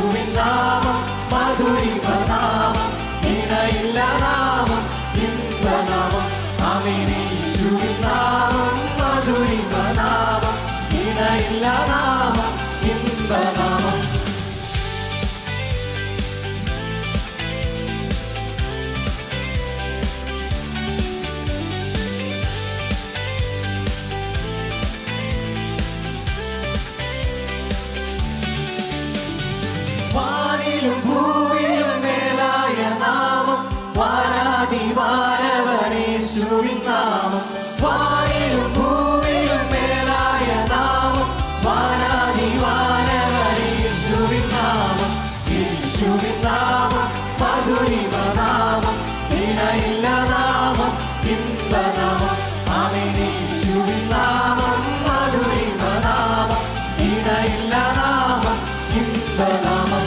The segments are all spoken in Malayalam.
യേശുവിൻ നാമം മധുരിമ നാമം, ഇണയില്ല നാമം, ഇമ്പനാമം. ആമേൻ. യേശുവിൻ നാമം മധുരിമ നാമം, ഇണയില്ല നാമം, ഇമ്പനാമം. വാനിലും ഭൂമിയിലും മേലായ നാമം, വാരാധിവാരവനേശുവിൻ നാമം. വാനിലും ഭൂമിയിലും മേലായ നാമം, വാരാധിവാരവനേശുവിൻ നാമം. യേശുവിൻ നാമം മധുരിമ നാമം, ഇണയില്ല നാമം, ഇമ്പനാമം. ആമേൻ. യേശുവിൻ നാമം മധുരിമ നാമം, ഇണയില്ല നാമം, ഇമ്പനാമം.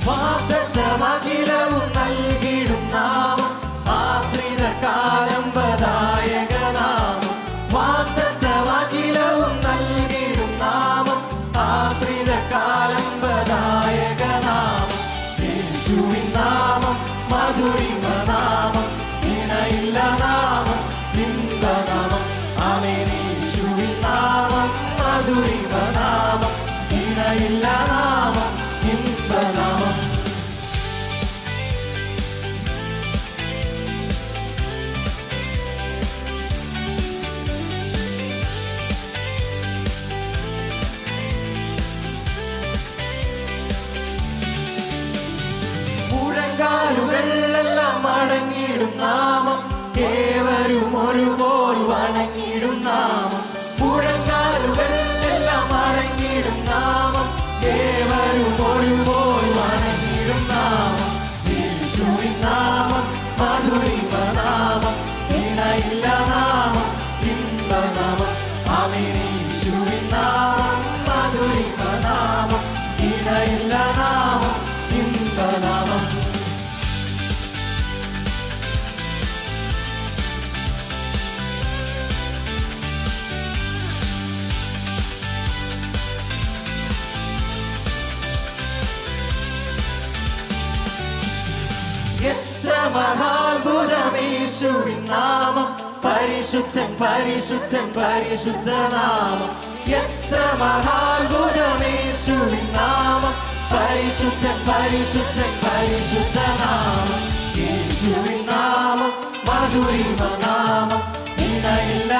വാഗ്ദത്തമഖിലവും നൽകിടും നാമം, ആശ്രിതർക്കാലംബദായക നാമം. വാഗ്ദത്തമഖിലവും നൽകിടും നാമം, ആശ്രിതർക്കാലംബദായക നാമം. യേശുവിൻ നാമം മധുരിമ നാമം, ഇണയില്ല നാമം, ഇമ്പനാമം. ആമേൻ. യേശുവിൻ നാമം മധുരിമ നാമം, ഇണയില്ല നാമം, ഇമ്പനാമം. മുഴങ്കാലുകളെല്ലാം അടങ്ങിടും നാമം, ഏവരും ഒരുപോൽ വണങ്ങിടും നാമം. മുഴങ്കാലുകളെല്ലാം അടങ്ങിടും നാമം, ഏവരും ഒരുപോൽ വണങ്ങിടും നാമം. യേശുവിൻ നാമം മധുരിമ നാമം, ഇണയില്ല നാമം, ഇമ്പനാമം. ആമേൻ. യേശുവിൻ നാമം മധുരിമ നാമം, ഇണയില്ല നാമം, ഇമ്പനാമം. എത്ര മഹാത്ഭുതമേശുവിൻ നാമം, പരിശുദ്ധൻ പരിശുദ്ധൻ പരിശുദ്ധനാമം. എത്ര മഹാത്ഭുതമേശുവിൻ നാമം, പരിശുദ്ധൻ പരിശുദ്ധൻ പരിശുദ്ധനാമം. യേശുവിൻ നാമം മധുരിമ നാമം, ഇണയില്ല